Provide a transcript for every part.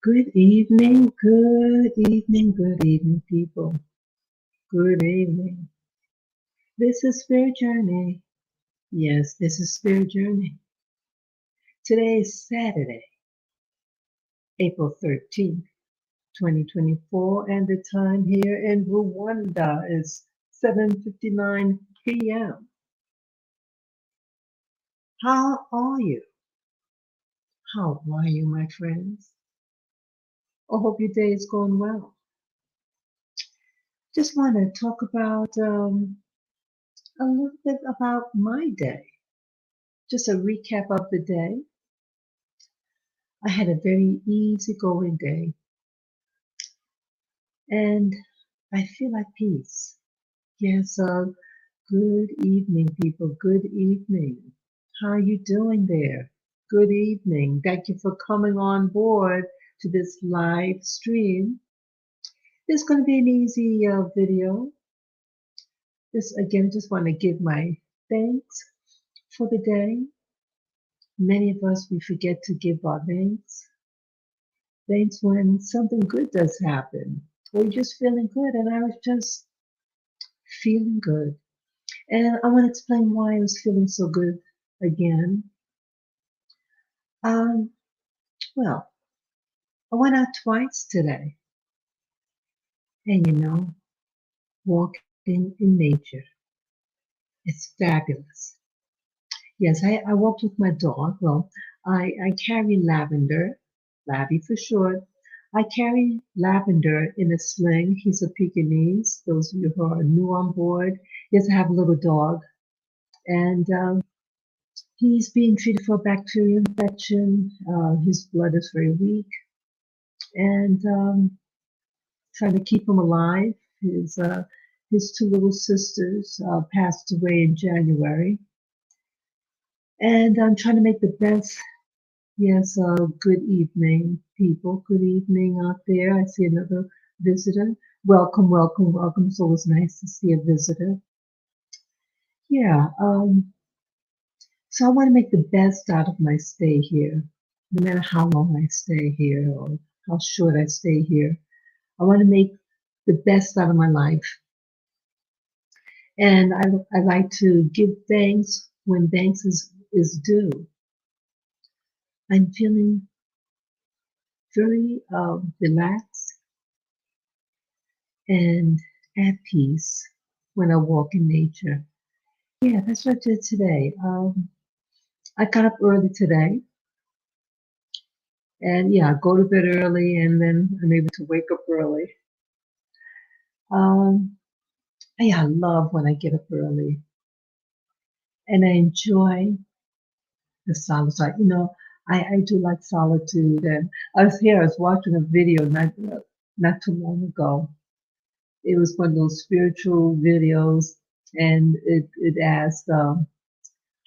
Good evening, people. Good evening. This is Spirit Journey. Yes, this is Spirit Journey. Today is Saturday, April 13th, 2024, and the time here in Rwanda is 7:59 p.m. How are you? How are you, my friends? I hope your day is going well. Just want to talk about a little bit about my day. Just a recap of the day. I had a very easygoing day and I feel at peace. Yes, good evening, people. Good evening. How are you doing there? Good evening. Thank you for coming on board to this live stream. This is going to be an easy video. This again, just want to give my thanks for the day. Many of us, we forget to give our thanks. Thanks when something good does happen. We're just feeling good, and I was just feeling good. And I want to explain why I was feeling so good again. Um, well, I went out twice today, and walking in nature. It's fabulous. Yes, I walked with my dog. Well, I carry Lavender, Labby for short. I carry Lavender in a sling. He's a Pekingese. Those of you who are new on board, yes, I have a little dog, and he's being treated for a bacterial infection. His blood is very weak, and trying to keep him alive. His two little sisters passed away in January, and I'm trying to make the best. Yes, good evening, people. Good evening out there. I see another visitor. Welcome, welcome, welcome. It's always nice to see a visitor. Yeah, so I want to make the best out of my stay here, no matter how long I stay here or how short I stay here. I want to make the best out of my life. And I like to give thanks when thanks is due. I'm feeling very relaxed and at peace when I walk in nature. Yeah, that's what I did today. I got up early today, and yeah, I go to bed early, and then I'm able to wake up early. Um, yeah, I love when I get up early, and I enjoy the solitude. I do like solitude, and I was watching a video not too long ago. It was one of those spiritual videos, and it asked,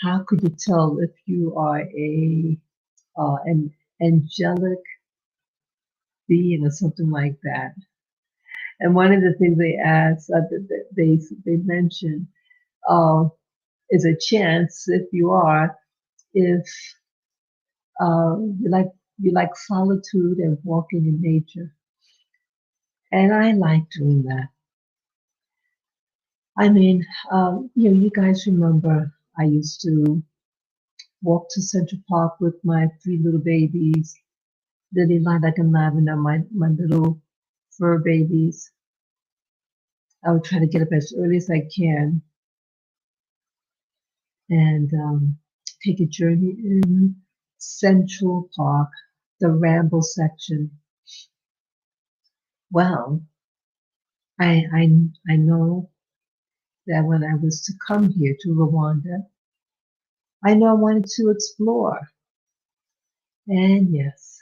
how could you tell if you are an angelic being or something like that? And one of the things they asked, they mentioned, uh, is a chance if you are, if you like solitude and walking in nature, and I like doing that. I mean, you guys remember I used to walk to Central Park with my three little babies, Lily, Lilac, and Lavender, my little fur babies. I would try to get up as early as I can and take a journey in Central Park, the Ramble section. Well, I know that when I was to come here to Rwanda, I know I wanted to explore. And yes,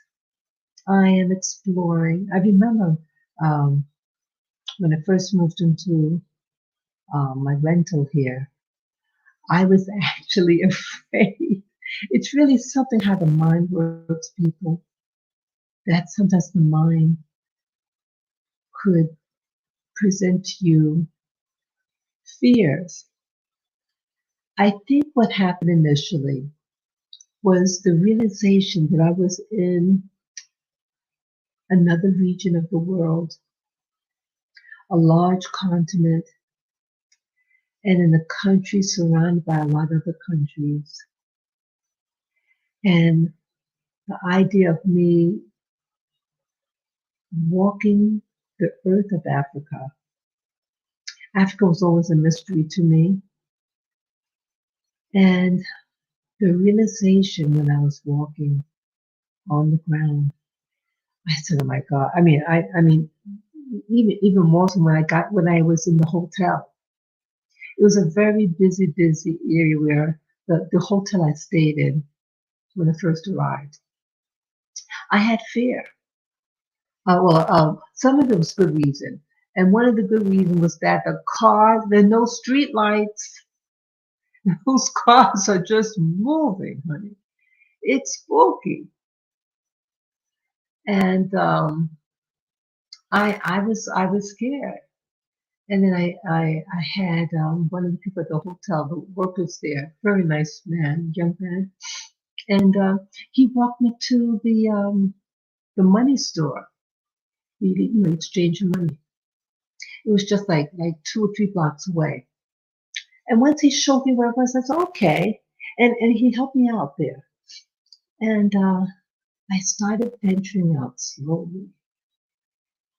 I am exploring. I remember um, when I first moved into my rental here, I was actually afraid. It's really something how the mind works, people, that sometimes the mind could present to you fears. I think what happened initially was the realization that I was in another region of the world, a large continent, and in a country surrounded by a lot of other countries. And the idea of me walking the earth of Africa. Africa was always a mystery to me. And the realization when I was walking on the ground, I said, "Oh my God!" I mean, even more so when I was in the hotel. It was a very busy area where the hotel I stayed in when I first arrived. I had fear. Some of it was good reason, and one of the good reasons was that there are no street lights. Those cars are just moving, honey. It's spooky, and I was scared. And then I had one of the people at the hotel, the workers there, very nice man, young man, and he walked me to the money store. We exchange money. It was just like 2 or 3 blocks away. And once he showed me where it was, I said, okay. And he helped me out there. And I started venturing out slowly.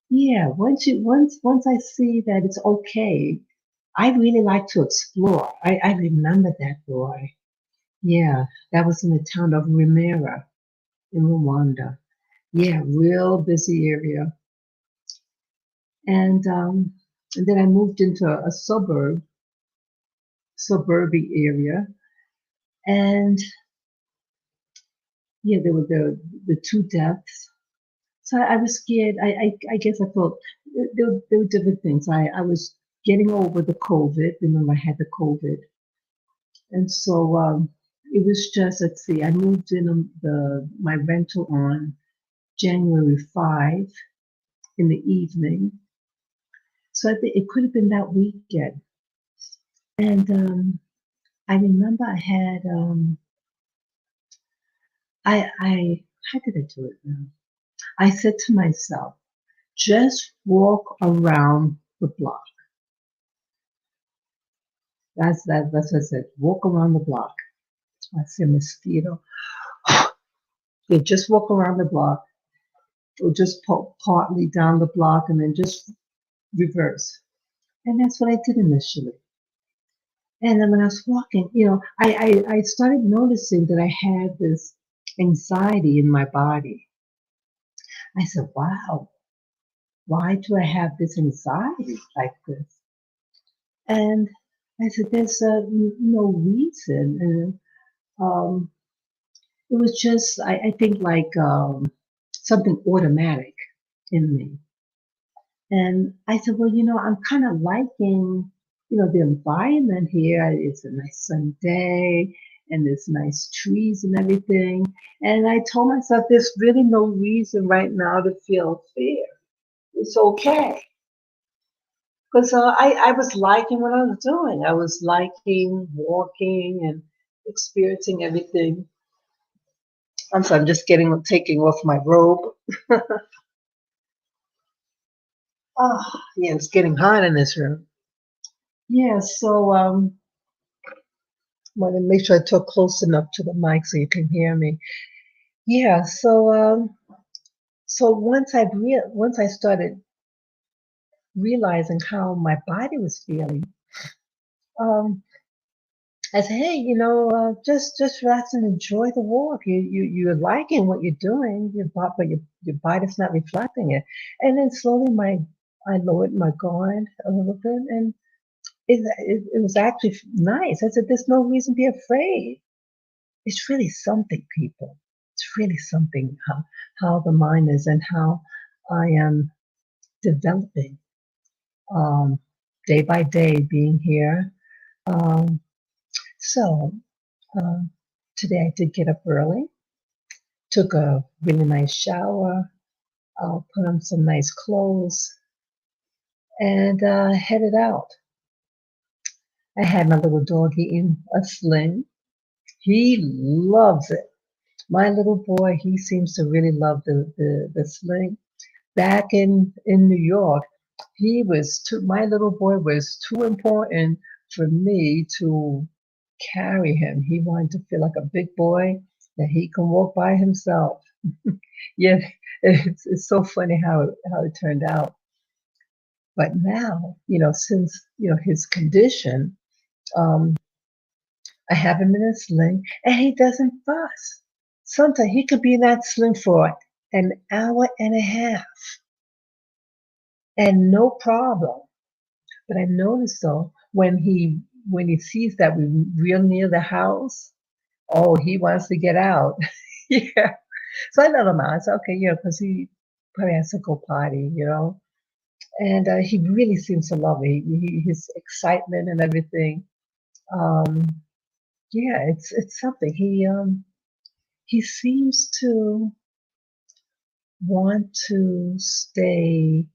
Yeah, once I see that it's okay, I really like to explore. I remember that boy. Yeah, that was in the town of Remera in Rwanda. Yeah, real busy area. And then I moved into a suburban area, and yeah, there were the two deaths. So I was scared. I guess I thought there were different things. I was getting over the COVID. Remember, I had the COVID, and so it was just, let's see. I moved in my rental on January 5 in the evening. So I think it could have been that weekend. And I remember I had I how did I do it now? I said to myself, just walk around the block. That's what I said. Walk around the block. I see a mosquito. Yeah, just walk around the block, or just partly down the block, and then just reverse. And that's what I did initially. And then when I was walking, I started noticing that I had this anxiety in my body. I said, wow, why do I have this anxiety like this? And I said, there's no reason. And it was just, I think, like something automatic in me. And I said, well, I'm kind of liking, the environment here. It's a nice sunny day and there's nice trees and everything. And I told myself, there's really no reason right now to feel fear. It's okay. Because I was liking what I was doing. I was liking walking and experiencing everything. I'm sorry, I'm just taking off my robe. Oh, yeah, it's getting hot in this room. Yeah, so want to make sure I talk close enough to the mic so you can hear me. Yeah, so once I started realizing how my body was feeling, um, I said, hey, just relax and enjoy the walk. You're liking what you're doing, but your body's not reflecting it. And then slowly I lowered my guard a little bit, and it was actually nice. I said, there's no reason to be afraid. It's really something, people. It's really something how the mind is and how I am developing day by day being here. Um, so um, today I did get up early, took a really nice shower, put on some nice clothes, and headed out. I had my little doggy in a sling. He loves it. My little boy, he seems to really love the sling. back in New York, my little boy was too important for me to carry him. He wanted to feel like a big boy that he can walk by himself. Yeah, it's so funny how it turned out. But now, since his condition, um, I have him in a sling, and he doesn't fuss. Sometimes he could be in that sling for an hour and a half, and no problem. But I noticed though when he sees that we're real near the house, oh, he wants to get out. Yeah. So I let him out. I said, okay, because he probably has to go potty. And he really seems to love it. His excitement and everything. Um, yeah, it's something. He seems to want to stay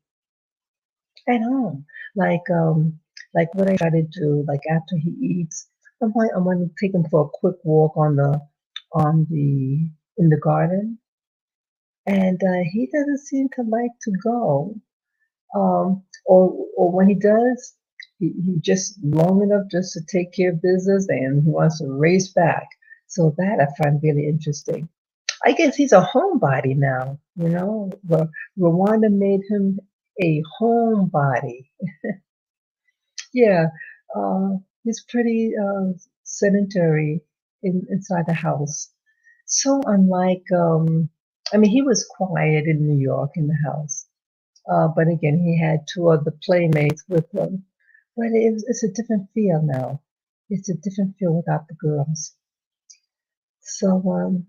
at home. Like what I try to do, like after he eats, I want to take him for a quick walk on the in the garden, and he doesn't seem to like to go. Or when he does, he just long enough just to take care of business, and he wants to race back. So that I find really interesting. I guess he's a homebody now. Rwanda made him a homebody. Yeah, he's pretty sedentary inside the house. So unlike, I mean, he was quiet in New York in the house, but again, he had two other playmates with him. But it's a different feel now. It's a different feel without the girls. So,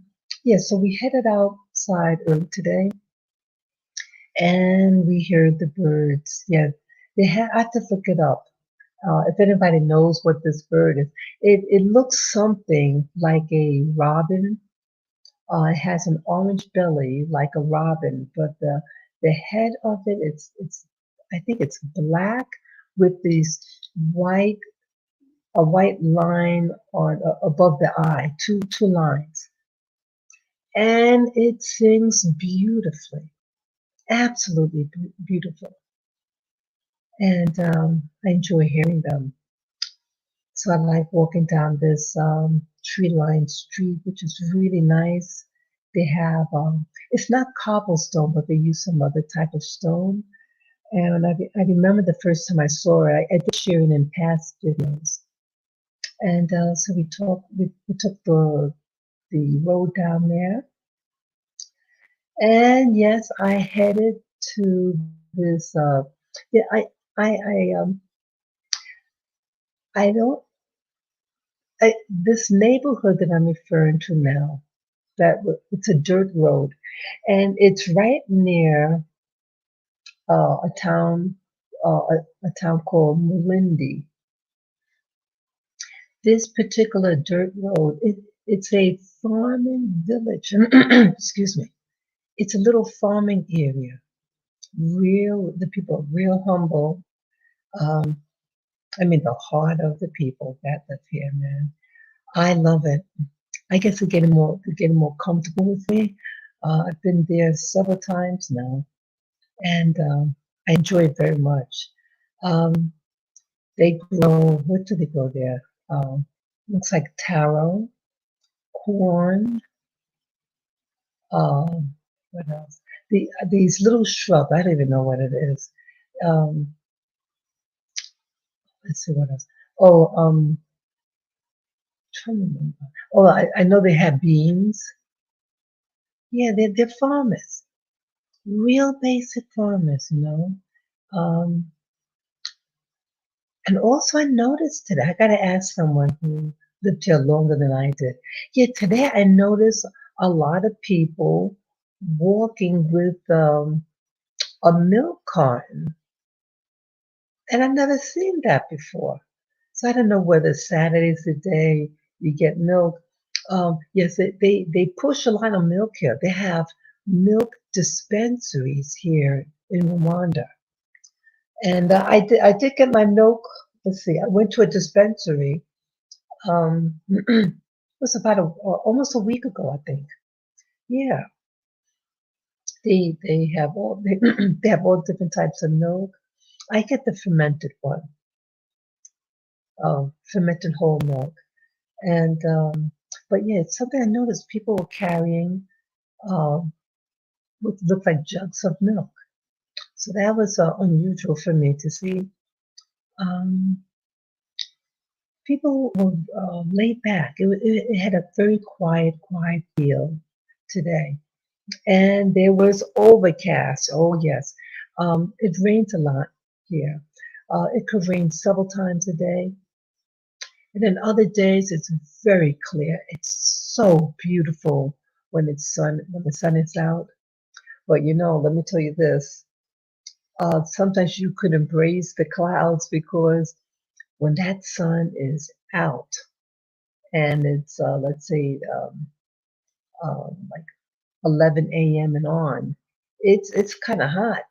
yeah, so we headed outside early today and we heard the birds. Yeah, I have to look it up. If anybody knows what this bird is, it looks something like a robin. It has an orange belly like a robin, but the head of it, it's I think it's black with these white a white line on above the eye, two lines, and it sings beautifully, absolutely beautiful, and I enjoy hearing them. So I like walking down this tree-lined street, which is really nice. They have it's not cobblestone, but they use some other type of stone. And I remember the first time I saw it. I did share it in past videos. And so we took the road down there, and yes, I headed to this. Yeah, I don't. This neighborhood that I'm referring to now, it's a dirt road, and it's right near a town, a town called Malindi. This particular dirt road, it's a farming village. Excuse me. It's a little farming area. The people are real humble. Um, I mean, the heart of the people that live here, man. I love it. I guess they're getting more comfortable with me. I've been there several times now, and I enjoy it very much. Um, they grow. What do they grow there? Looks like taro, corn. Um, what else? These little shrubs. I don't even know what it is. Um, let's see what else. Oh, trying to remember. Oh, I know they have beans. Yeah, they're farmers, real basic farmers. Um, and also, I noticed today. I got to ask someone who lived here longer than I did. Yeah, today I noticed a lot of people walking with a milk carton, and I've never seen that before. So I don't know whether Saturday's the day you get milk. Yes, they push a lot of milk here. They have milk dispensaries here in Rwanda. And I did get my milk. Let's see, I went to a dispensary. It was about almost a week ago, I think. Yeah, They have all they have all different types of milk. I get the fermented one, fermented whole milk, and but yeah, it's something I noticed. People were carrying um, what looked like jugs of milk, so that was unusual for me to see. Um, People were laid back. It had a very quiet feel today. And there was overcast. Oh, yes. It rains a lot here. It could rain several times a day. And then other days it's very clear. It's so beautiful when the sun is out. But let me tell you this. Sometimes you could embrace the clouds because when that sun is out and it's let's say like 11 a.m. and on, it's kind of hot.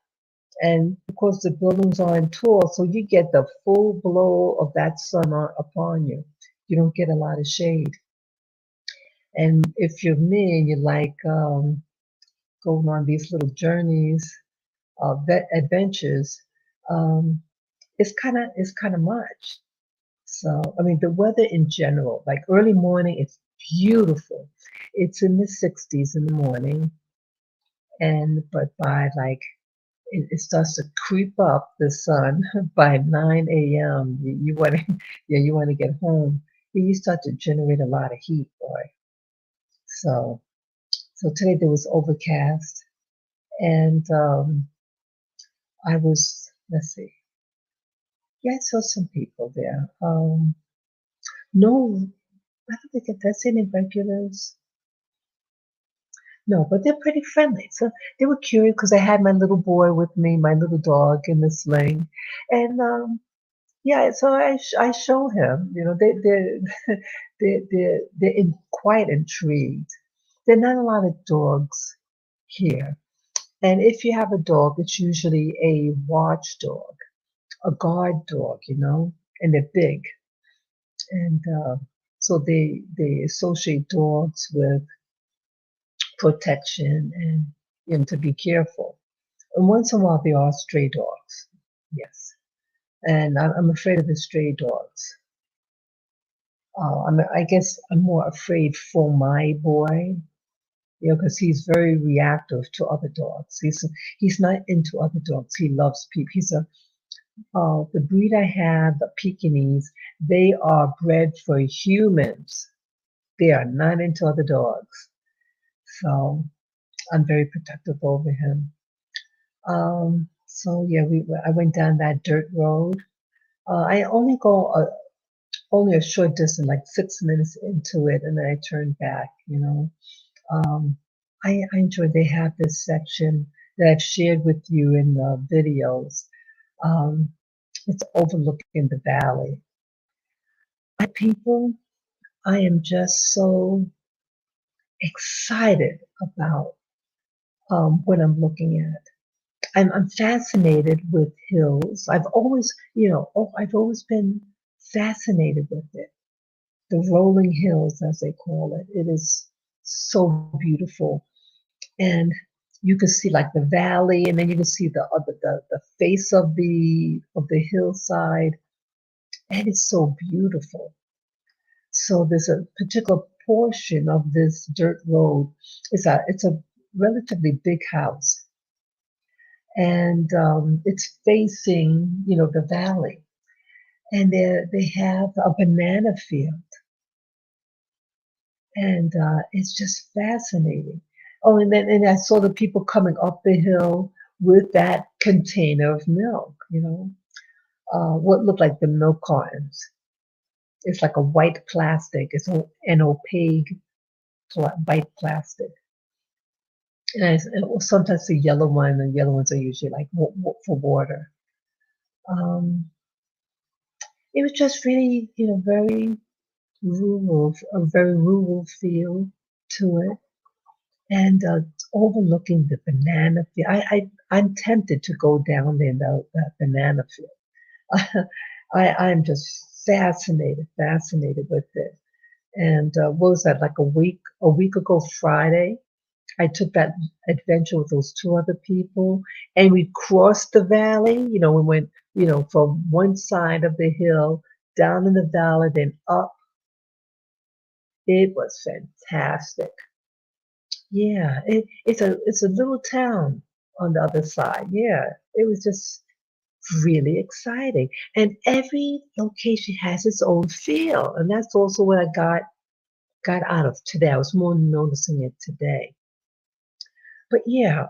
And of course, the buildings are in tall, so you get the full blow of that sun upon you. You don't get a lot of shade. And if you're me and you like going on these little journeys, adventures, um, it's kind of much. So I mean, the weather in general, like early morning, it's beautiful. It's in the 60s in the morning, and but by like it starts to creep up the sun by 9 a.m. You want to, yeah, you want to get home. You start to generate a lot of heat, boy. So, so today there was overcast, and I was, let's see, yeah, I saw some people there. No, I don't think that's any regulars. No, but they're pretty friendly. So they were curious because I had my little boy with me, my little dog in the sling, and yeah, so I showed him. They're quite intrigued. There are not a lot of dogs here, and if you have a dog, it's usually a watchdog, a guard dog, and they're big, and so they associate dogs with protection and to be careful. And once in a while, there are stray dogs. Yes, and I'm afraid of the stray dogs. I guess I'm more afraid for my boy, because he's very reactive to other dogs. He's not into other dogs. He loves people. He's a the breed I have, the Pekingese. They are bred for humans. They are not into other dogs. So I'm very protective over him. So yeah, I went down that dirt road. I only go only a short distance, like 6 minutes into it, and then I turned back. Um, I enjoy they have this section that I've shared with you in the videos. Um, it's overlooking the valley. People, I am just so excited about what I'm looking at. I'm fascinated with hills. I've always been fascinated with it. The rolling hills, as they call it. It is so beautiful, and you can see like the valley, and then you can see the face of the hillside, and it's so beautiful. So there's a particular portion of this dirt road. It's a relatively big house, and it's facing the valley, and they have a banana field, and it's just fascinating. Oh, and I saw the people coming up the hill with that container of milk. What looked like the milk cartons. It's like a white plastic. It's an opaque white plastic. And sometimes the yellow one, the yellow ones are usually like for water. Um, it was just really, very rural, a very rural feel to it, and overlooking the banana field. I'm tempted to go down there in that banana field. I'm just fascinated with it. And what was that, like a week ago Friday? I took that adventure with those two other people, and we crossed the valley. We went, from one side of the hill down in the valley, then up. It was fantastic. Yeah, it's a little town on the other side. Yeah, it was just really exciting, and every location has its own feel, and that's also what I got out of today. I was more noticing it today. But yeah,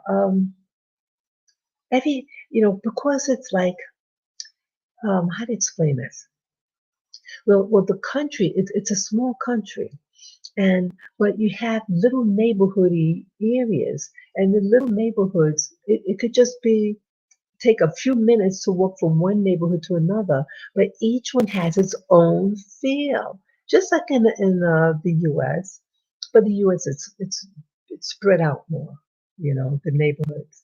because it's like, how to explain this? Well, the country, it's a small country, and but you have little neighborhoody areas, and the little neighborhoods, it could just be take a few minutes to walk from one neighborhood to another, but each one has its own feel, just like in the U.S. But the U.S. it's spread out more, the neighborhoods.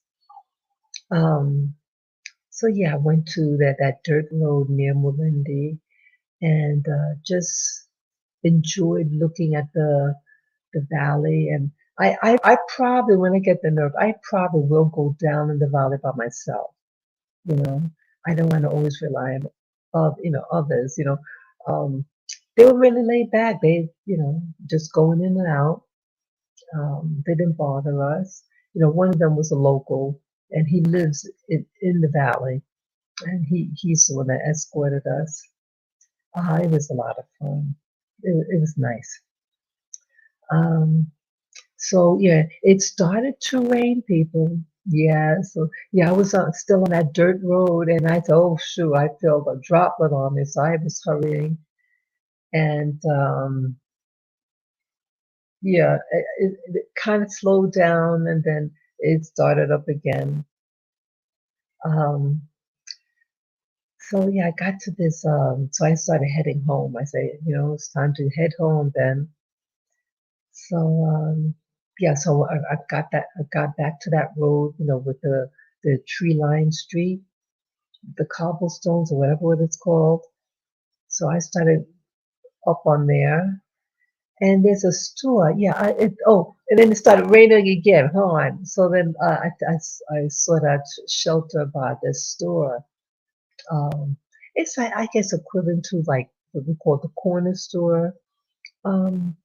Um, so yeah, I went to that dirt road near Mulindi, and just enjoyed looking at the valley. And I probably, when I get the nerve, I probably will go down in the valley by myself. You know, I don't want to always rely on others. Um, they were really laid back. They, just going in and out. They didn't bother us. One of them was a local, and he lives in the valley, and he's the one that escorted us. It was a lot of fun. It was nice. Um, so yeah, it started to rain, people. Yeah, so yeah, I was still on that dirt road, and I thought, oh shoot, I felt a droplet on me, so I was hurrying, and yeah, it kind of slowed down, and then it started up again. Um, so yeah, I got to this. So I started heading home. I say, it's time to head home then. So yeah, so I got that. I got back to that road, with the tree-lined street, the cobblestones or whatever it's called. So I started up on there, and there's a store. Yeah, and then it started raining again. Hold on. So then I saw that shelter by this store. Um, it's like, I guess, equivalent to like what we call the corner store. Um,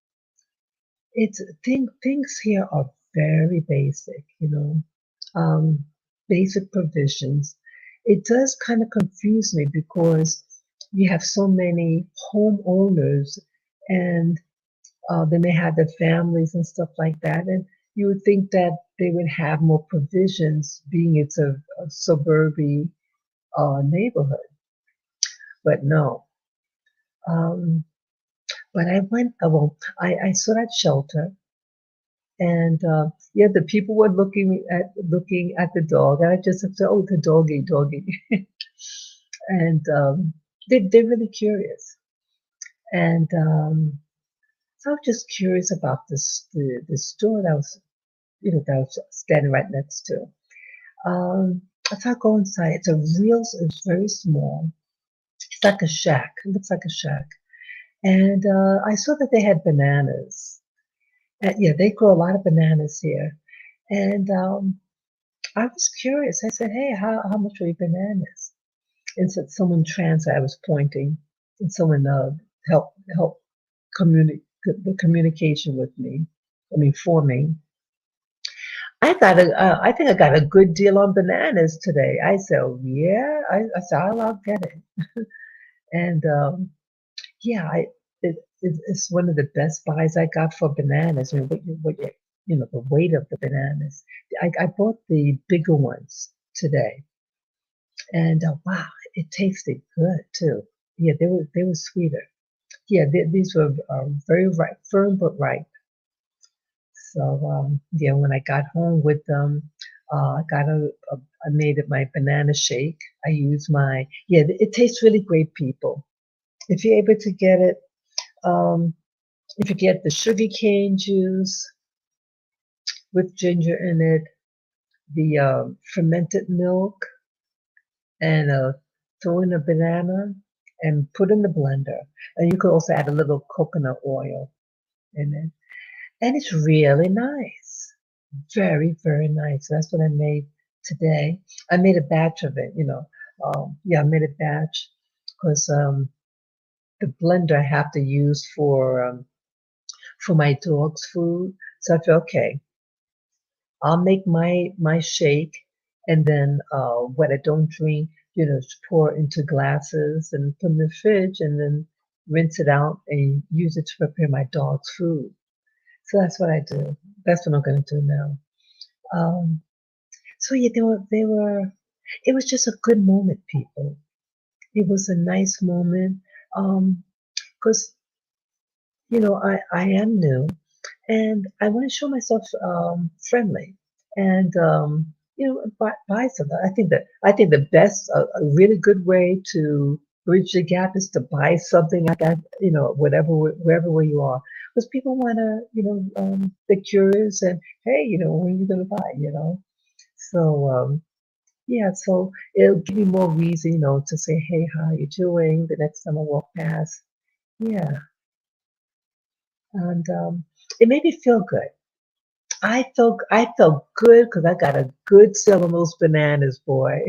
it's things here are very basic, um, basic provisions. It does kind of confuse me because you have so many homeowners, and then they have their families and stuff like that, and you would think that they would have more provisions, being it's a suburban neighborhood, but no. Um, but I went. Well, I saw that shelter, and yeah, the people were looking at the dog, and I just said, "Oh, the doggy, doggy," and they're really curious, and so I was just curious about the store that I was standing right next to. So I go inside. It's very small. It's like a shack. It looks like a shack, and I saw that they had bananas. Yeah, they grow a lot of bananas here, and I was curious. I said, "Hey, how much are your bananas?" And so someone translated. I was pointing, and someone helped communicate the communication with me. I mean, for me. I think I got a good deal on bananas today. I said, oh, yeah. I said, I'll get it. And yeah, it's one of the best buys I got for bananas. I mean, the weight of the bananas. I bought the bigger ones today, and wow, it tasted good too. Yeah, they were sweeter. Yeah, these were very ripe, firm but ripe. So yeah, when I got home with them, I made it my banana shake. I use my yeah. It tastes really great, people. If you're able to get it, um, if you get the sugar cane juice with ginger in it, the fermented milk, and throw in a banana and put in the blender. And you could also add a little coconut oil in it, and it's really nice. Very, very nice. That's what I made today. I made a batch of it, you know. Yeah, I made a batch because the blender I have to use for my dog's food. So I thought, okay, I'll make my shake, and then what I don't drink, just pour into glasses and put in the fridge, and then rinse it out and use it to prepare my dog's food. So that's what I do. That's what I'm going to do now. Um, so yeah, they were. It was just a good moment, people. It was a nice moment. Because I am new, and I want to show myself friendly, and buy something. I think the best, a really good way to bridge the gap is to buy something like that. Whatever, wherever where you are, because people want to, they're curious, and hey, when are you gonna buy? So yeah, so it'll give me more reason, to say, hey, how you doing? The next time I walk past, yeah, and it made me feel good. I felt good because I got a good sale on those bananas, boy.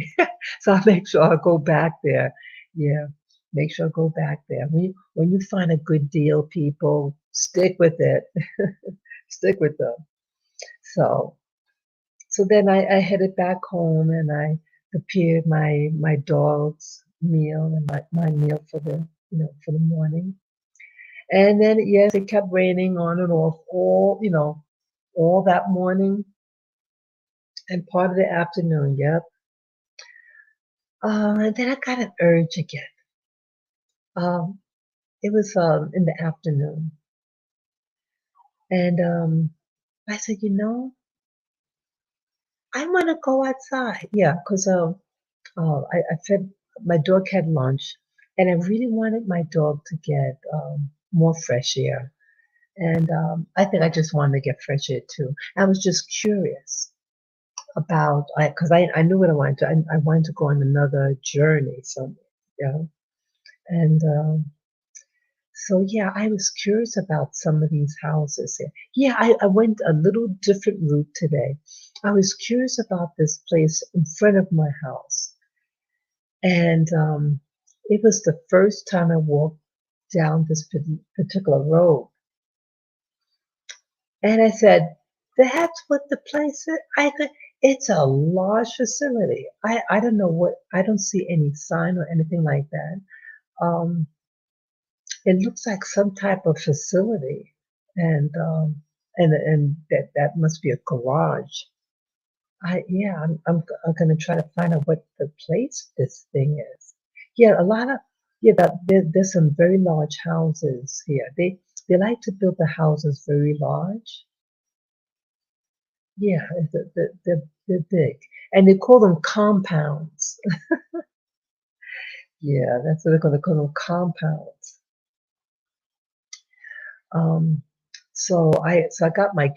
So I make sure I go back there. Yeah, make sure I go back there. When you find a good deal, people stick with it. Stick with them. So so then I headed back home and I prepared my dog's meal and my meal for the morning. And then yes, it kept raining on and off all that morning and part of the afternoon. Yep. And then I got an urge again. Um, it was in the afternoon, and I said, I want to go outside. Yeah, because I fed my dog had lunch, and I really wanted my dog to get more fresh air. And I think I just wanted to get fresh air too. I was just curious about because I knew what I wanted to. I wanted to go on another journey somewhere. Yeah, and so yeah, I was curious about some of these houses here. Yeah, I went a little different route today. I was curious about this place in front of my house, and it was the first time I walked down this particular road, and I said, "That's what the place is." It's a large facility. I don't know what. I don't see any sign or anything like that. Um, It looks like some type of facility, and and that must be a garage. I'm gonna try to find out what the place this thing is. Yeah, a lot of yeah, there's some very large houses here. They like to build the houses very large. Yeah, they're big, and they call them compounds. Yeah, that's what they're gonna call them, compounds. Um, so I got my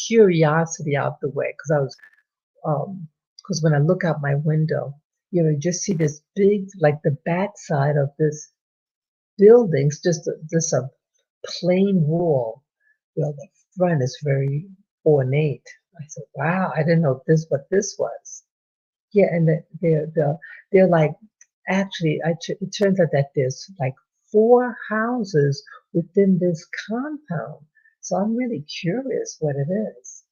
curiosity out the way because I was because when I look out my window, you just see this big like the backside of this building's just a plain wall. The front is very ornate. I said, "Wow, I didn't know this what this was." Yeah, and they're like actually, it turns out that there's like four houses within this compound. So I'm really curious what it is.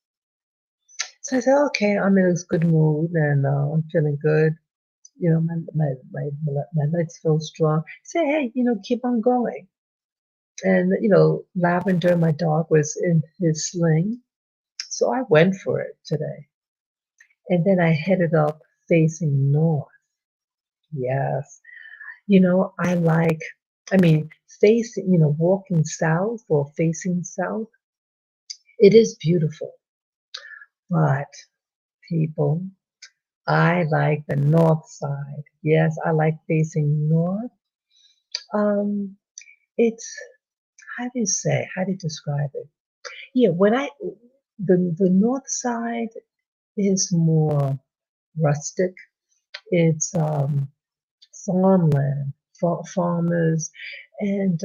So I said, okay, I'm in this good mood and I'm feeling good. My legs feel strong. I say, hey, keep on going. And Lavender, my dog, was in his sling, so I went for it today. And then I headed up facing north. Yes. I mean, walking south or facing south, it is beautiful. But people, I like the north side. Yes, I like facing north. Um, it's, how do you describe it? Yeah, the north side is more rustic. It's farmland, farmers, and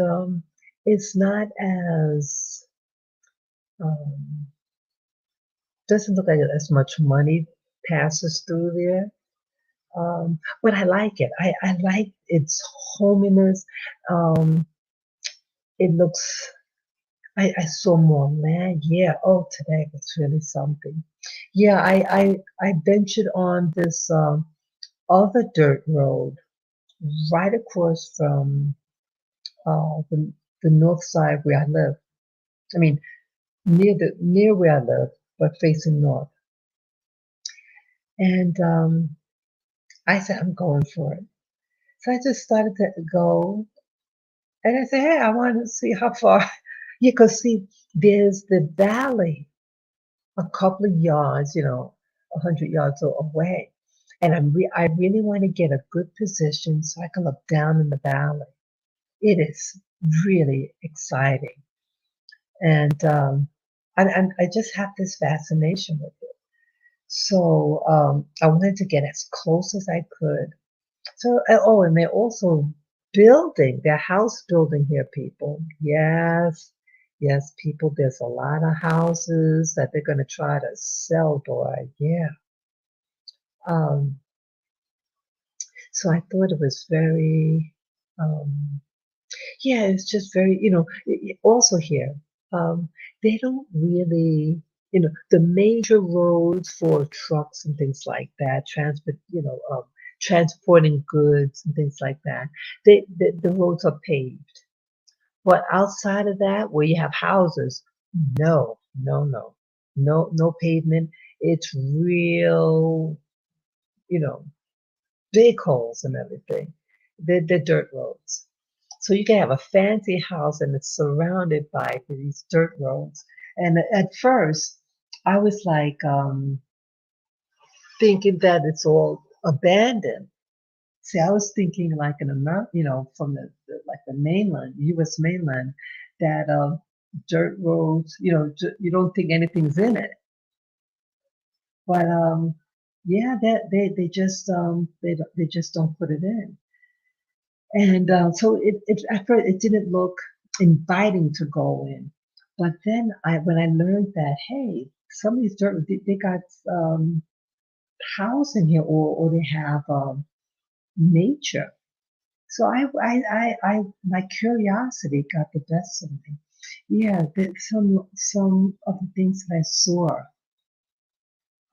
it's not as um, doesn't look like as much money passes through there. But I like it. I like its hominess. Um, it looks. I saw more land. Yeah. Oh, today was really something. Yeah. I ventured on this other dirt road right across from the north side where I live. I mean, near where I live, but facing north. And I said, I'm going for it. So I just started to go, and I said, hey, I want to see how far. You could see there's the valley a couple of yards, 100 yards away. And I really want to get a good position so I can look down in the valley. It is really exciting. And I just have this fascination with it. So I wanted to get as close as I could. So, oh, and they're also building, they're house building here, people. Yes, yes, people, there's a lot of houses that they're going to try to sell, boy. Yeah. Um, so I thought it was very, um, yeah, it's just very, also here, um, they don't really, the major roads for trucks and things like that, transporting goods and things like that, the roads are paved. But outside of that, where you have houses, no, no, no, no pavement. It's real, you know, big holes and everything. They're dirt roads. So you can have a fancy house and it's surrounded by these dirt roads. And at first, I was like thinking that it's all abandoned. See, I was thinking like in America, from like the mainland, U.S. mainland, that dirt roads, you don't think anything's in it. But yeah, that they just don't put it in. And so it at first it didn't look inviting to go in, but then when I learned that hey, some of these dirt they got housing here or they have nature. So my curiosity got the best of me. Yeah, some of the things that I saw,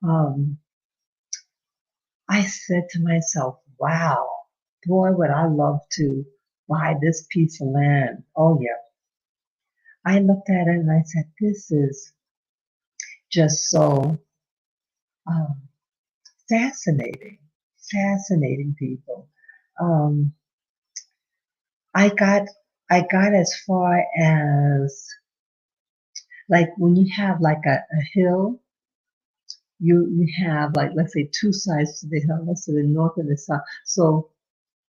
um, I said to myself, "Wow, boy, would I love to buy this piece of land." Oh yeah, I looked at it and I said, "This is just so um, fascinating, fascinating people." Um, I got I got as far as like when you have like a hill, you have like let's say two sides to the hill, let's say the north and the south. So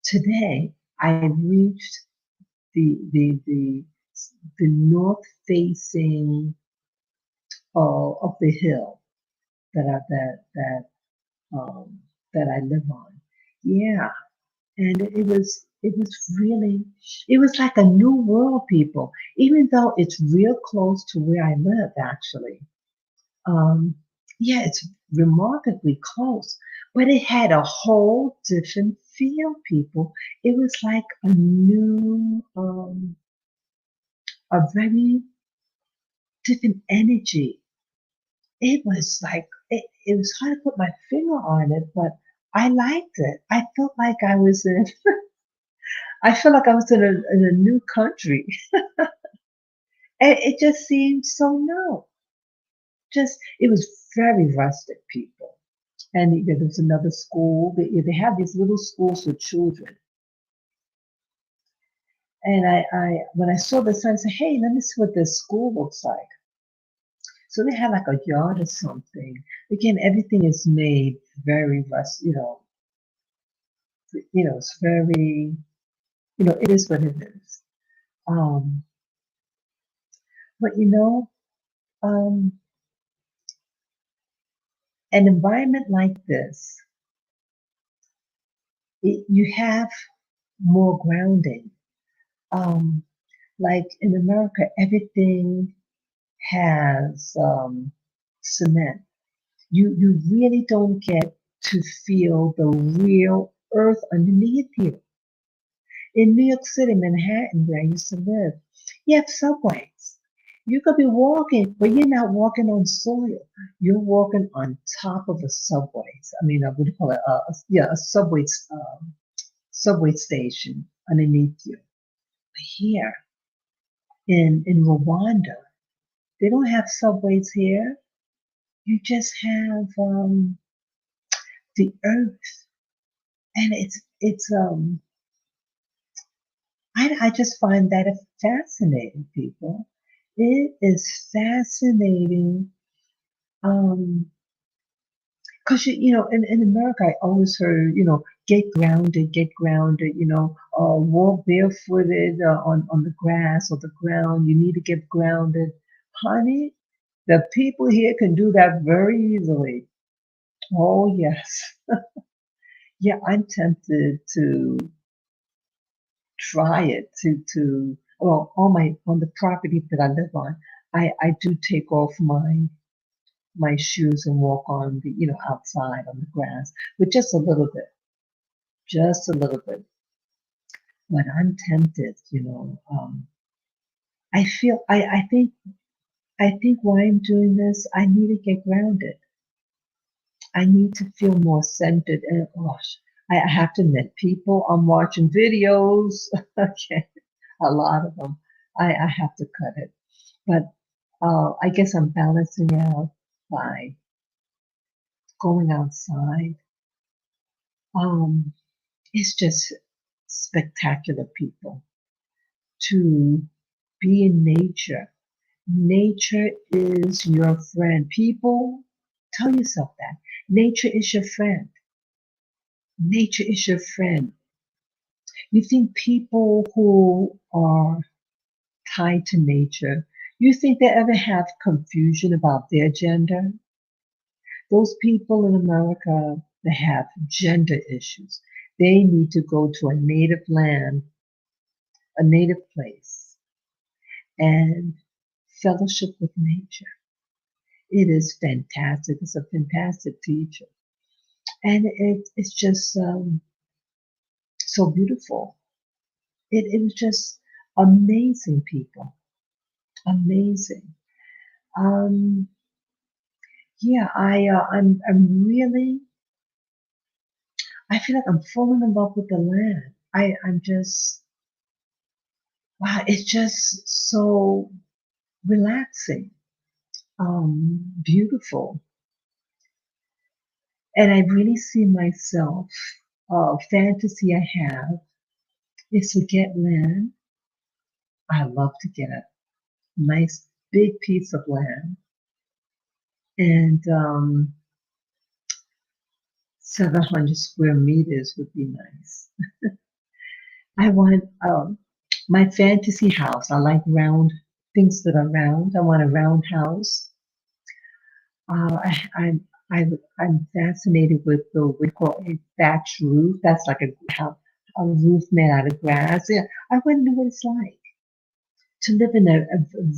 today I reached the the the the north facing of the hill um, that I live on. Yeah, and it was really it was like a new world, people. Even though it's real close to where I live, actually. Um, yeah, it's remarkably close, but it had a whole different feel, people. It was like a new, a very different energy. It was like it was hard to put my finger on it, but I liked it. I felt like I was in a new country. And it just seemed so new. Just it was very rustic, people. And there's another school. They have these little schools for children. And I when I saw the sign, I said, "Hey, let me see what this school looks like." So they had like a yard or something. Again, everything is made very rust. It's very. It is what it is. Um, but um, an environment like this, you have more grounding. Um, like in America, everything has cement. You really don't get to feel the real earth underneath you. In New York City, Manhattan, where I used to live, you have subways. You could be walking, but you're not walking on soil. You're walking on top of a subway. I mean, what do you call it? Yeah, a subway station underneath you. But here in Rwanda, they don't have subways here. You just have the earth, and I just find that fascinating, people. It is fascinating. Um, because in America, I always heard, get grounded, walk barefooted on the grass or the ground. You need to get grounded. Honey, the people here can do that very easily. Oh, yes. Yeah, I'm tempted to try it well, on the property that I live on, I do take off my shoes and walk on the, outside on the grass, but just a little bit. But I'm tempted, I think why I'm doing this, I need to get grounded. I need to feel more centered. And gosh, I have to admit, people, I'm watching videos, okay, a lot of them. I have to cut it. But I guess I'm balancing out by going outside. Um, it's just spectacular, people, to be in nature. Nature is your friend. People, tell yourself that. Nature is your friend. Nature is your friend. You think people who are tied to nature, you think they ever have confusion about their gender? Those people in America that have gender issues, they need to go to a native land, a native place, and fellowship with nature. It is fantastic. It's a fantastic teacher. And it's just so beautiful. It was just amazing, people. Amazing. Um, yeah, I'm really, I feel like I'm falling in love with the land. I'm just, wow, it's just so relaxing, beautiful. And I really see myself, fantasy I have is to get land. I love to get a nice big piece of land and 700 square meters would be nice. I want my fantasy house. I like round things that are round. I want a round house. I'm fascinated with the we call a thatch roof. That's like a roof made out of grass. Yeah, I want to know what it's like to live in a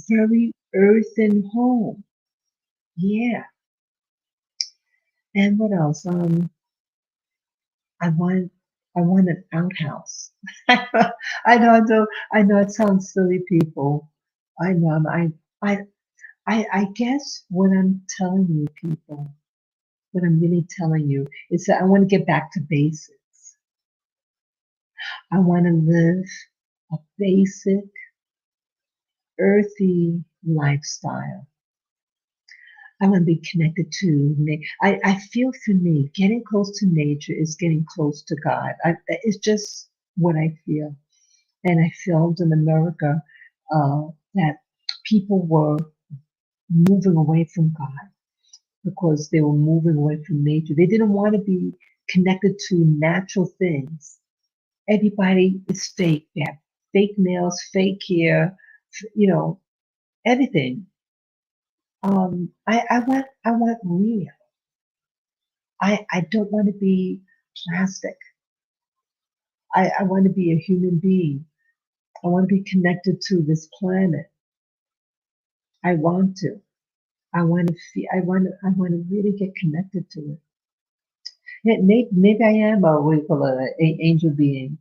very earthen home. Yeah, and what else? I want I want an outhouse. I know it sounds silly, people. I know. I I guess what I'm telling you, people, what I'm really telling you is that I want to get back to basics. I want to live a basic, earthy lifestyle. I want to be connected to nature. I feel for me, getting close to nature is getting close to God. It's just what I feel. And I felt in America that people were moving away from God because they were moving away from nature. They didn't want to be connected to natural things. Everybody is fake. They have fake nails, fake hair, everything. I want real. I don't want to be plastic. I want to be a human being. I want to be connected to this planet. I want to. I want to feel. I want to really get connected to it. Maybe I am a what do you call it, angel being.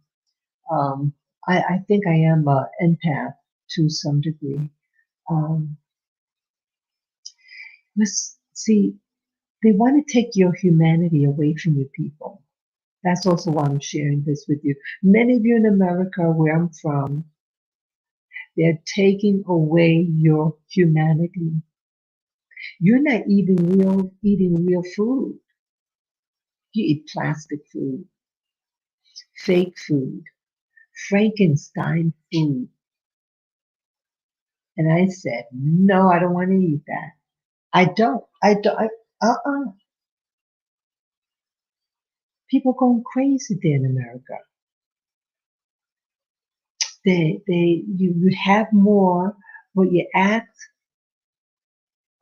Um, I think I am a empath to some degree. Um, let's see. They want to take your humanity away from you people. That's also why I'm sharing this with you. Many of you in America, where I'm from, they're taking away your humanity. You're not eating real food. You eat plastic food, fake food, Frankenstein food. And I said, no, I don't want to eat that. I don't. I don't. People going crazy there in America. You have more, but you act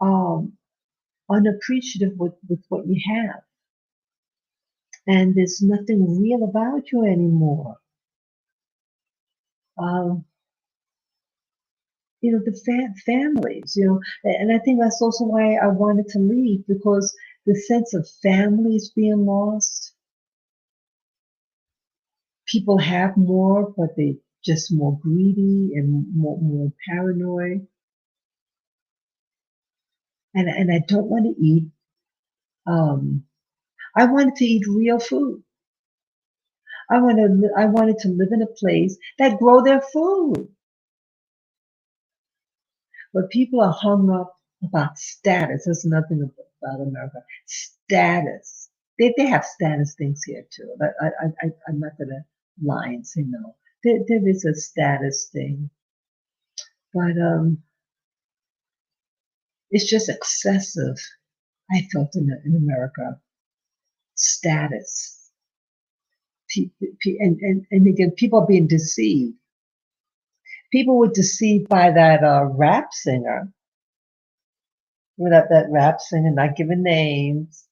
um, unappreciative with what you have, and there's nothing real about you anymore. Um, the families, and I think that's also why I wanted to leave because the sense of families being lost. People have more, but they just more greedy and more paranoid. And I don't want to eat. Um, I wanted to eat real food. I wanted to live in a place that grow their food. But people are hung up about status. There's nothing about America. Status. They have status things here too. But I'm not gonna lie and say no. There is a status thing, but it's just excessive. I felt in America status. And again, people are being deceived. People were deceived by that rap singer, that rap singer, not giving names,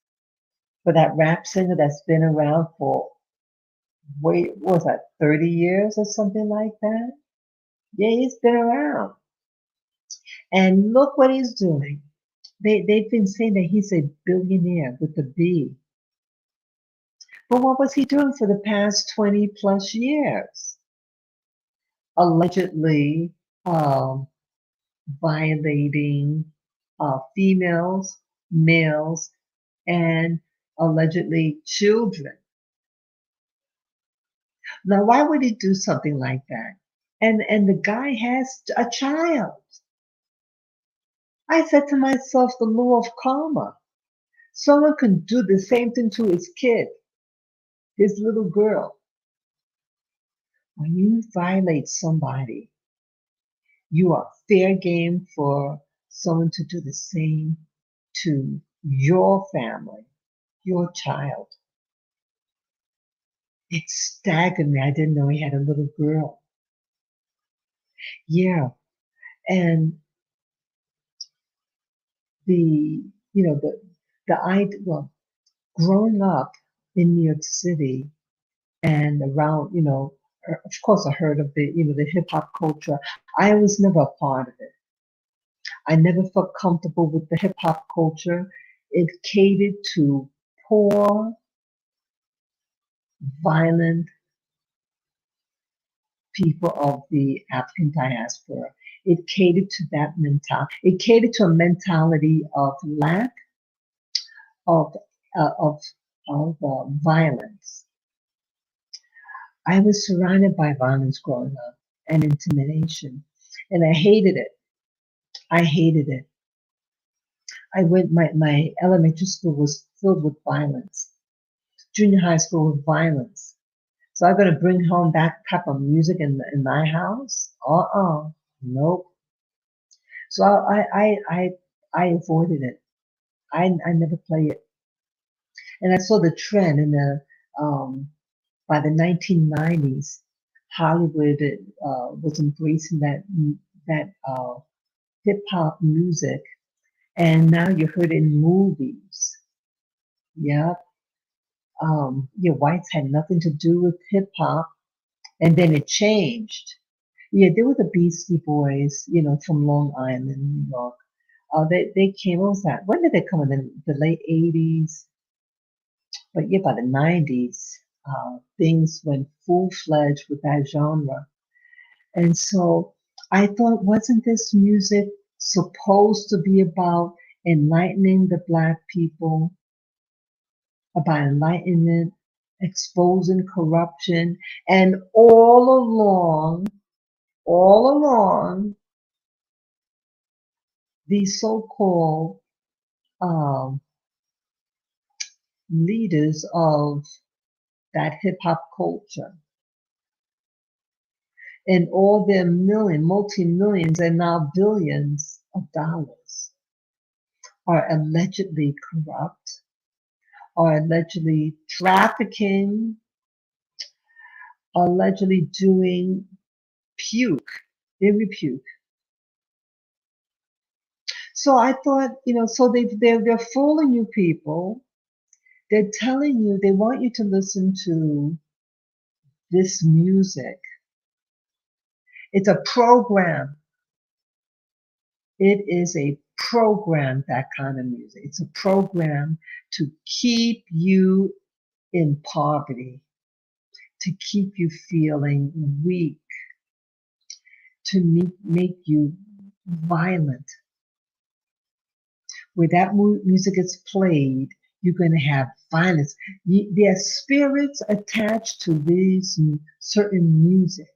but that rap singer that's been around for, wait, what was that, 30 years or something like that? Yeah, he's been around. And look what he's doing. They've been saying that he's a billionaire with a B. But what was he doing for the past 20 plus years? Allegedly um, violating females, males, and allegedly children. Now, why would he do something like that? And the guy has a child. I said to myself, the law of karma. Someone can do the same thing to his kid, his little girl. When you violate somebody, you are fair game for someone to do the same to your family, your child. It staggered me. I didn't know he had a little girl. Yeah. And the, well, growing up in New York City and around, of course I heard of the hip hop culture. I was never a part of it. I never felt comfortable with the hip hop culture. It catered to poor, violent people of the African diaspora. It catered to that mentality. It catered to a mentality of lack of violence. I was surrounded by violence growing up and intimidation, and I hated it. I hated it. My elementary school was filled with violence. Junior high school with violence. So I'm gonna bring home that type of music in my house? Nope. So I avoided it. I never play it. And I saw the trend in the by the 1990s, Hollywood was embracing that hip hop music, and now you heard it in movies. Yeah, whites had nothing to do with hip hop, and then it changed. Yeah, there were the Beastie Boys, from Long Island, New York. They came. What was that? When did they come in? The late '80s, but yeah, by the '90s, things went full fledged with that genre. And so I thought, wasn't this music supposed to be about enlightening the Black people, about enlightenment, exposing corruption, and all along, these so-called um, leaders of that hip hop culture and all their multi-millions, and now billions of dollars are allegedly corrupt, are allegedly trafficking, allegedly doing puke, every puke. So I thought, so they're fooling you people. They're telling you they want you to listen to this music. It's a program. It is a program, that kind of music. It's a program to keep you in poverty, to keep you feeling weak, to make you violent. Where that music is played, you're going to have violence. There are spirits attached to these certain music.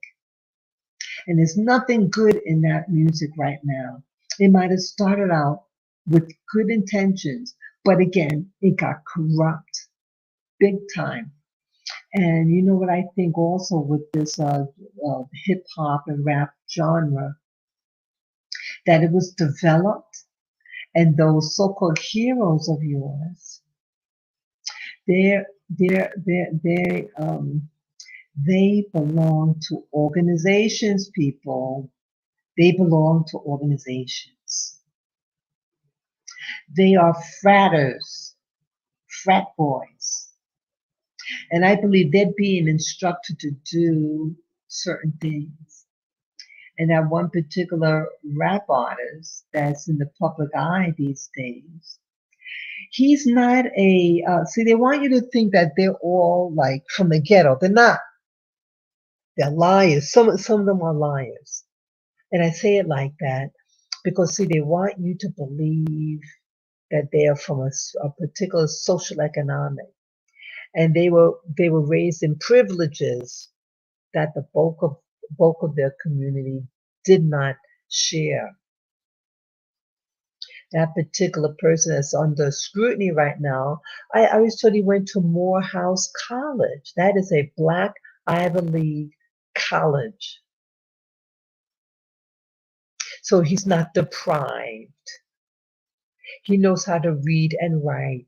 And there's nothing good in that music right now. It might have started out with good intentions, but again, it got corrupt big time. And you know what I think also with this hip hop and rap genre, that it was developed, and those so-called heroes of yours, they're, they're, they're, they belong to organizations, people. They belong to organizations. They are fratters, frat boys. And I believe they're being instructed to do certain things. And that one particular rap artist that's in the public eye these days, he's not see, they want you to think that they're all like from the ghetto. They're not. They're liars. Some of them are liars. And I say it like that because, see, they want you to believe that they are from a particular social economic, and they were raised in privileges that the bulk of their community did not share. That particular person that's under scrutiny right now, I was told he went to Morehouse College. That is a Black Ivy League college. So he's not deprived. He knows how to read and write.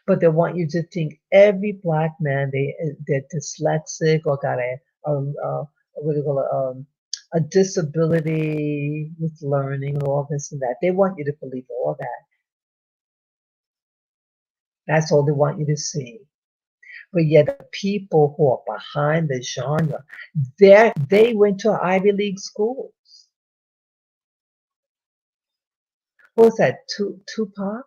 But they want you to think every Black man, they're dyslexic or got what do you call it, a disability with learning and all this and that. They want you to believe all that. That's all they want you to see. But yet the people who are behind the genre, they went to Ivy League schools. What was that, Tupac?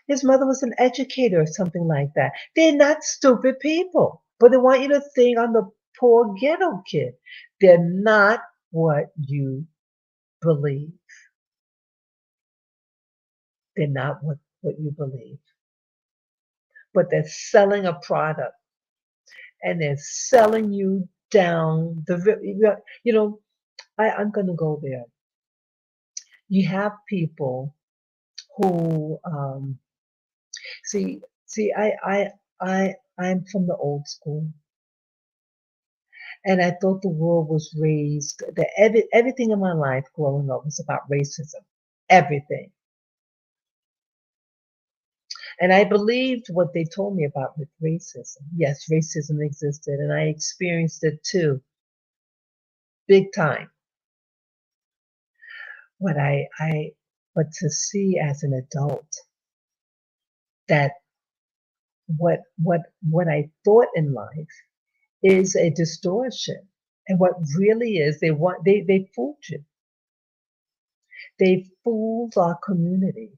His mother was an educator or something like that. They're not stupid people, but they want you to think I'm the poor ghetto kid. They're not what you believe. They're not what you believe. But they're selling a product, and they're selling you down I'm going to go there. You have people who see I'm from the old school, and I thought the world was raised that everything in my life growing up was about racism, everything. And I believed what they told me about with racism. Yes, racism existed, and I experienced it too, big time. But to see as an adult that what I thought in life is a distortion, and what really is, they fooled you. They fooled our community,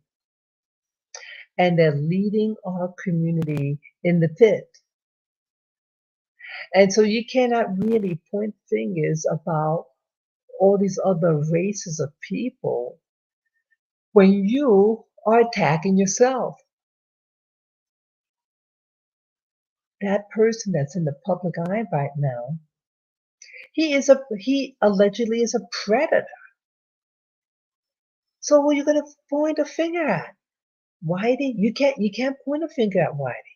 and they're leading our community in the pit. And so you cannot really point fingers about all these other races of people when you are attacking yourself. That person that's in the public eye right now, he allegedly is a predator. So who are you gonna point a finger at? Whitey? You can't point a finger at Whitey.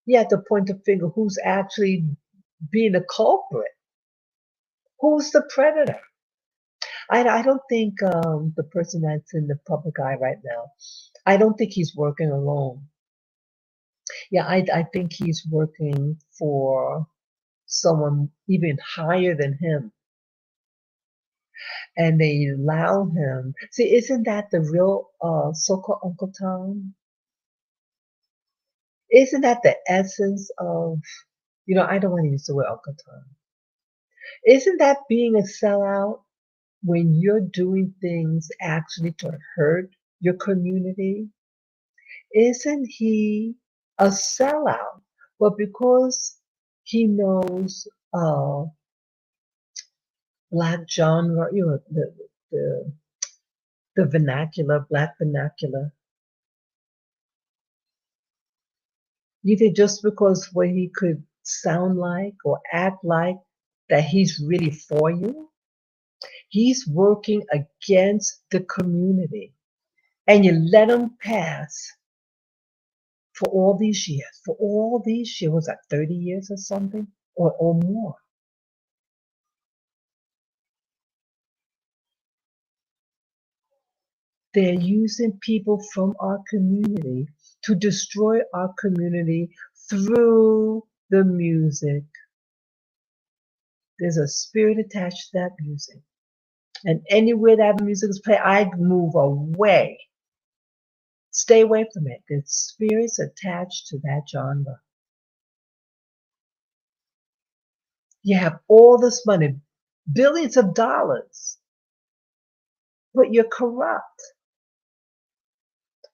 You have to point a finger who's actually being the culprit. Who's the predator? I don't think the person that's in the public eye right now, I don't think he's working alone. Yeah, I think he's working for someone even higher than him. And they allow him. See, isn't that the real so-called Uncle Tom? Isn't that the essence of, I don't want to use the word Uncle Tom. Isn't that being a sellout when you're doing things actually to hurt your community? Isn't he a sellout? But because he knows black genre, the vernacular, black vernacular, you think just because what he could sound like or act like that he's really for you? He's working against the community. And you let him pass for all these years. For all these years, was that 30 years or something? Or more? They're using people from our community to destroy our community through the music. There's a spirit attached to that music. And anywhere that music is played, I move away. Stay away from it. There's spirits attached to that genre. You have all this money, billions of dollars, but you're corrupt.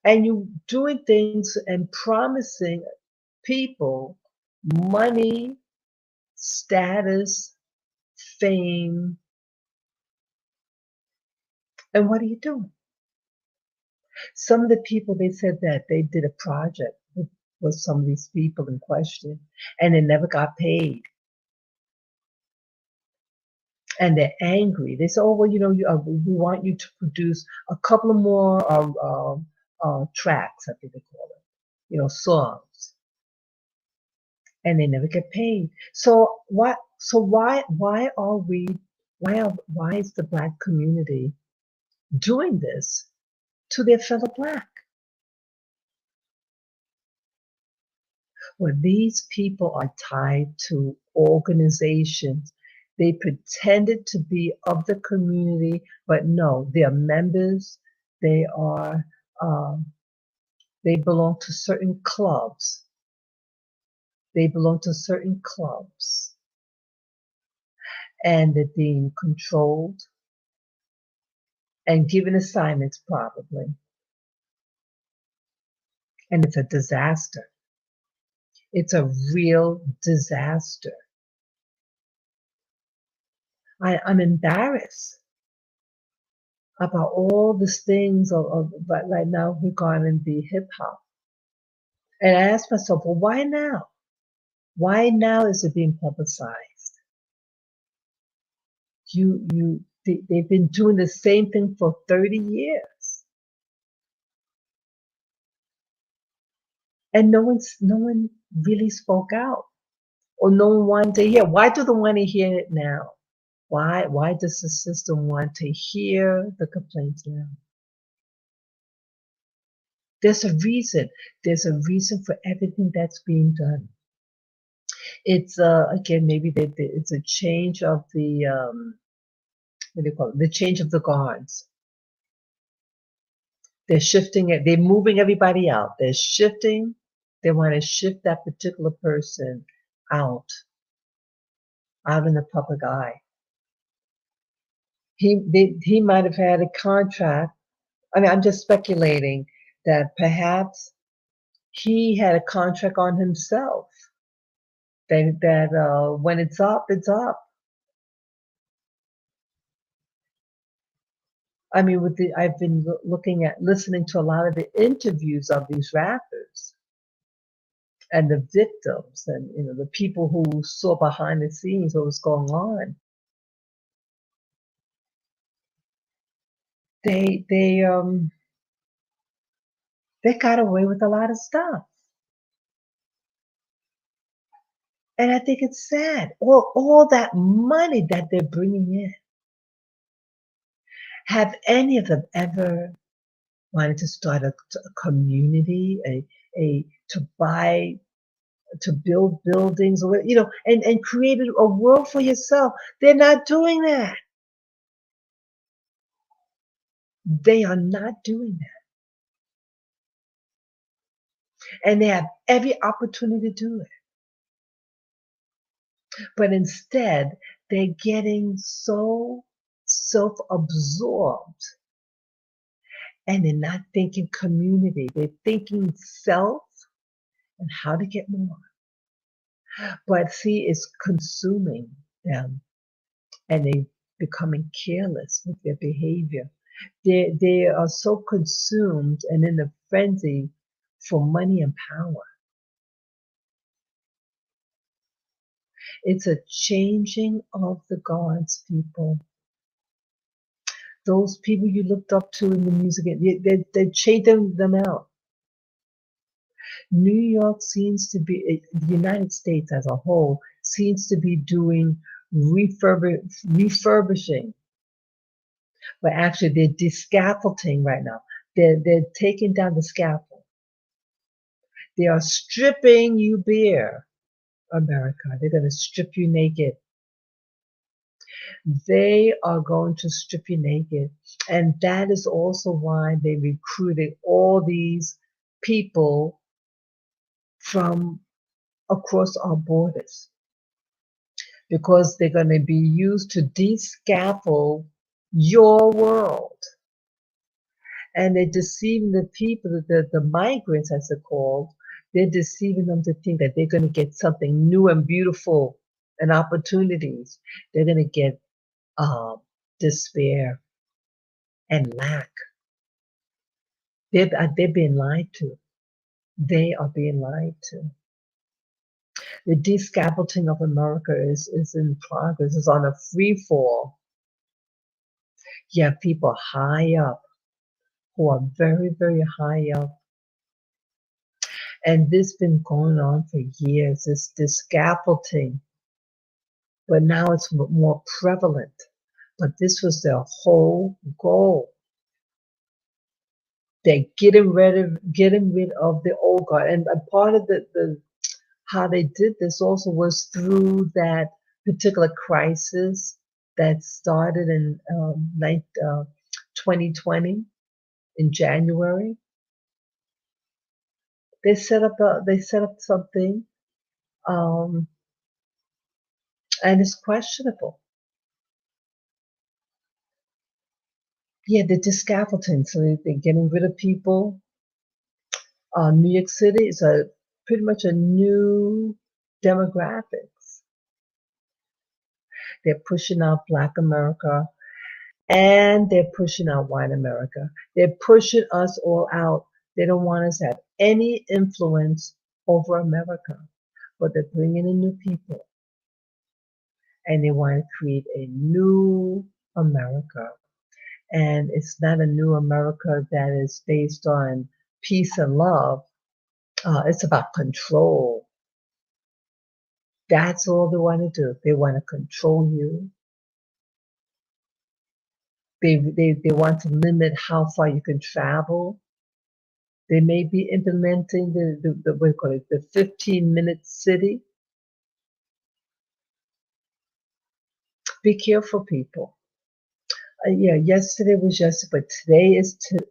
And you're doing things and promising people money, status, fame. And what are you doing? Some of the people, they said that they did a project with some of these people in question, and they never got paid. And they're angry. They say, "Oh, well, we want you to produce a couple of more tracks, I think they call it, songs," and they never get paid. So what? So why are we? Why is the black community doing this to their fellow black? Well, these people are tied to organizations. They pretended to be of the community, but no, they're members. They are, they belong to certain clubs. They belong to certain clubs. And they're being controlled and given assignments, probably. And it's a disaster. It's a real disaster. I'm embarrassed about all these things but right now regarding the hip hop. And I asked myself, well, why now? Why now is it being publicized? They've been doing the same thing for 30 years. And no one really spoke out. Or no one wanted to hear. Why do they want to hear it now? Why does the system want to hear the complaints now? There's a reason. There's a reason for everything that's being done. It's again, maybe it's a change of the what do you call it? The change of the guards. They're shifting it. They're moving everybody out. They're shifting. They want to shift that particular person out in the public eye. He might have had a contract. I mean, I'm just speculating that perhaps he had a contract on himself that when it's up, it's up. I mean, I've been listening to a lot of the interviews of these rappers and the victims, and the people who saw behind the scenes what was going on. They they got away with a lot of stuff, and I think it's sad. All that money that they're bringing in. Have any of them ever wanted to start a community, a to buy, to build buildings, or and create a world for yourself? They're not doing that. They are not doing that, and they have every opportunity to do it. But instead, they're getting so self-absorbed, and they're not thinking community. They're thinking self and how to get more. But see, it's consuming them, and they becoming careless with their behavior. They are so consumed and in a frenzy for money and power. It's a changing of the gods, people. Those people you looked up to in the music, they're changing them out. New York seems to be, the United States as a whole, seems to be doing refurbishing, but actually they're descaffolding right now. They're taking down the scaffold. They are stripping you bare, America. They're going to strip you naked. They are going to strip you naked. And that is also why they recruited all these people from across our borders, because they're going to be used to descaffold your world. And they're deceiving the people, the migrants, as they're called. They're deceiving them to think that they're going to get something new and beautiful and opportunities. They're going to get despair and lack. They're being lied to. They are being lied to. The descaffolding of America is in progress. It's on a free fall. You have people high up who are very, very high up. And this has been going on for years, this scaffolding. But now it's more prevalent. But this was their whole goal. They're getting rid of the old guard. And a part of the how they did this also was through that particular crisis that started in 2020 in January. They set up something, and it's questionable. Yeah, they're just scaffolding, so they're getting rid of people. New York City is pretty much a new demographics. They're pushing out Black America, and they're pushing out white America. They're pushing us all out. They don't want us to have any influence over America, but they're bringing in new people, and they want to create a new America. And it's not a new America that is based on peace and love. It's about control. That's all they want to do. They want to control you. They want to limit how far you can travel. They may be implementing the what do you call it, the 15-minute city. Be careful, people. Yeah, yesterday was yesterday, but today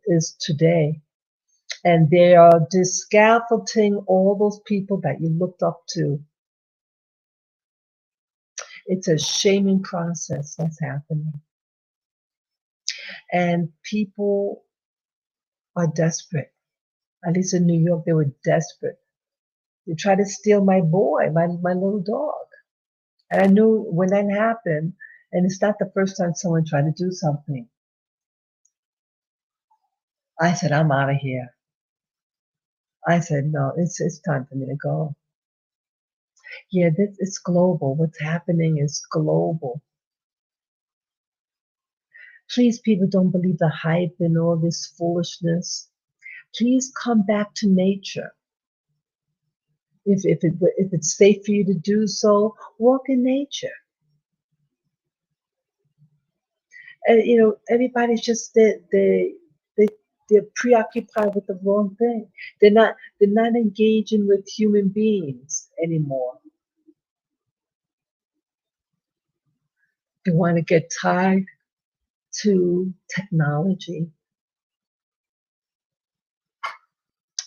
is today. And they are scaffolding all those people that you looked up to. It's a shaming process that's happening. And people are desperate. At least in New York, they were desperate. They tried to steal my boy, my little dog. And I knew when that happened, and it's not the first time someone tried to do something, I said, I'm out of here. I said, no, it's time for me to go. Yeah, it's global. What's happening is global. Please, people, don't believe the hype and all this foolishness. Please come back to nature. If it's safe for you to do so, walk in nature. And everybody's just they they're preoccupied with the wrong thing. They're not engaging with human beings anymore. They want to get tied to technology.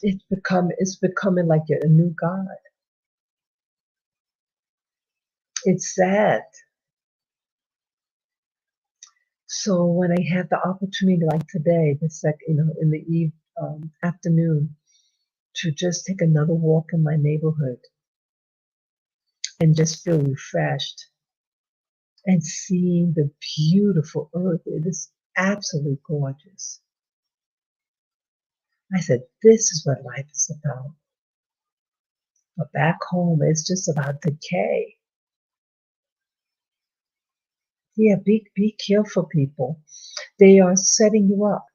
It's becoming like a new god. It's sad. So when I have the opportunity, like today, in the afternoon, to just take another walk in my neighborhood and just feel refreshed and seeing the beautiful earth, it is absolutely gorgeous. I said, this is what life is about. But back home, it's just about decay. Yeah, be careful, people. They are setting you up.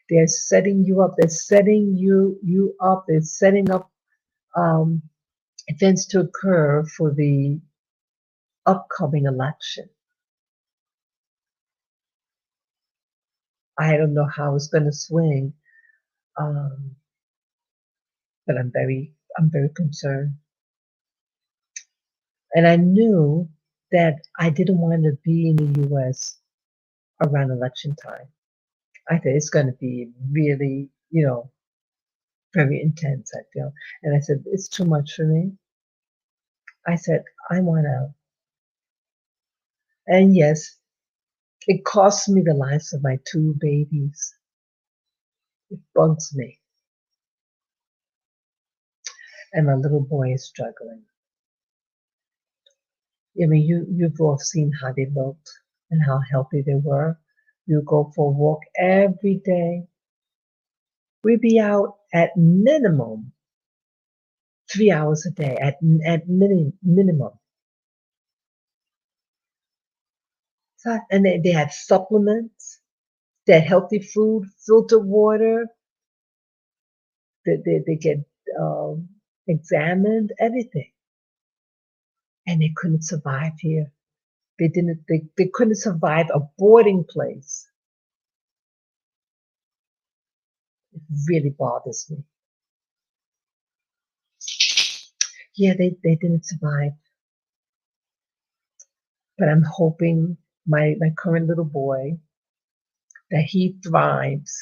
They're setting you up. They're setting you up. They're setting up um, events to occur for the upcoming election. I don't know how it's going to swing, um, but I'm very concerned. And I knew that I didn't want to be in the U.S. around election time. I think it's going to be really, very intense, I feel. And I said, it's too much for me. I said, I want out. And yes, it cost me the lives of my two babies. It bugs me. And my little boy is struggling. I mean, you've all seen how they looked and how healthy they were. We would go for a walk every day. We'd be out at minimum 3 hours a day, at minimum. So, and they had supplements, they had healthy food, filtered water. They get um, examined, everything, and they couldn't survive here. They didn't. They couldn't survive a boarding place. It really bothers me. Yeah, they didn't survive, but I'm hoping my current little boy that he thrives.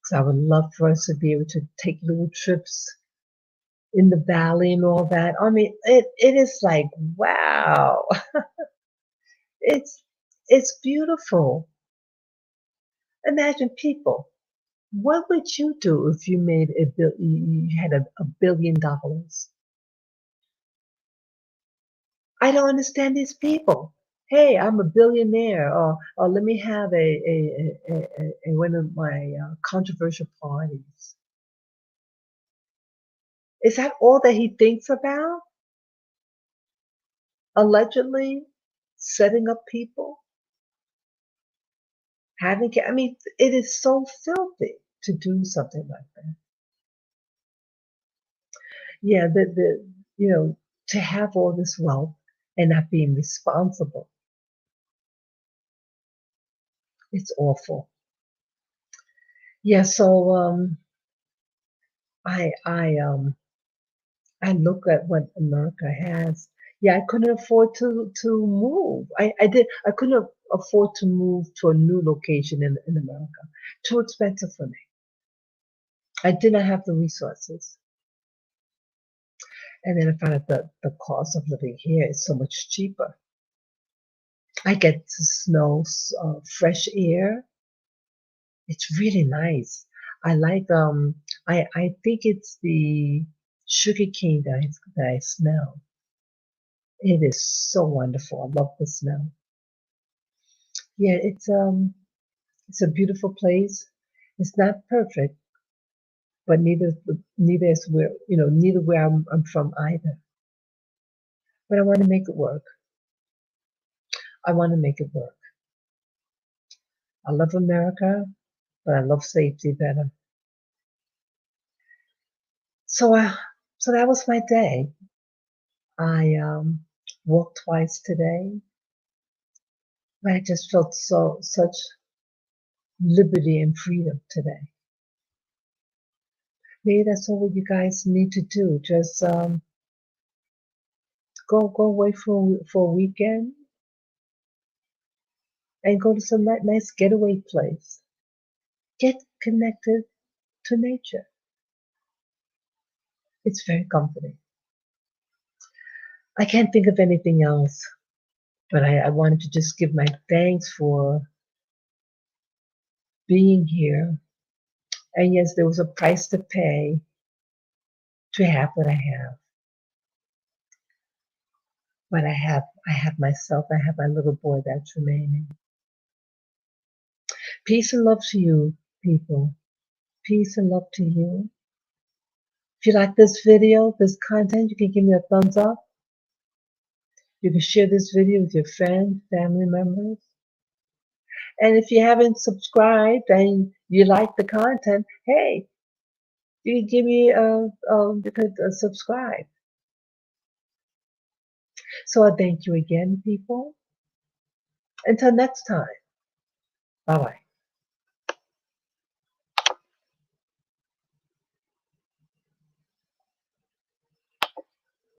Because I would love for us to be able to take little trips in the valley and all that. I mean, it is like wow, it's it's beautiful. Imagine people. What would you do if you made you had $1 billion? I don't understand these people. Hey, I'm a billionaire, or let me have one of my controversial parties. Is that all that he thinks about? Allegedly setting up people, I mean, it is so filthy to do something like that. Yeah, to have all this wealth and not being responsible, it's awful. Yeah, so I I um I look at what America has. Yeah, I couldn't afford to move. I couldn't afford to move to a new location in America. Too expensive for me. I didn't have the resources. And then I found out that the cost of living here is so much cheaper. I get to smell fresh air. It's really nice. I like I think it's the sugar cane that I smell. It is so wonderful. I love the smell. Yeah, it's a beautiful place. It's not perfect, but neither is where neither where I'm from either. But I want to make it work. I want to make it work. I love America, but I love safety better. So so that was my day. I walked twice today. I just felt such liberty and freedom today. Maybe that's all you guys need to do. Just go away for a weekend and go to some nice getaway place. Get connected to nature. It's very comforting. I can't think of anything else, but I wanted to just give my thanks for being here. And yes, there was a price to pay to have what I have. But I have myself, I have my little boy that's remaining. Peace and love to you, people. Peace and love to you. If you like this video, this content, you can give me a thumbs up. You can share this video with your friends, family members. And if you haven't subscribed and you like the content, hey, you can give me a subscribe. So I thank you again, people. Until next time. Bye bye.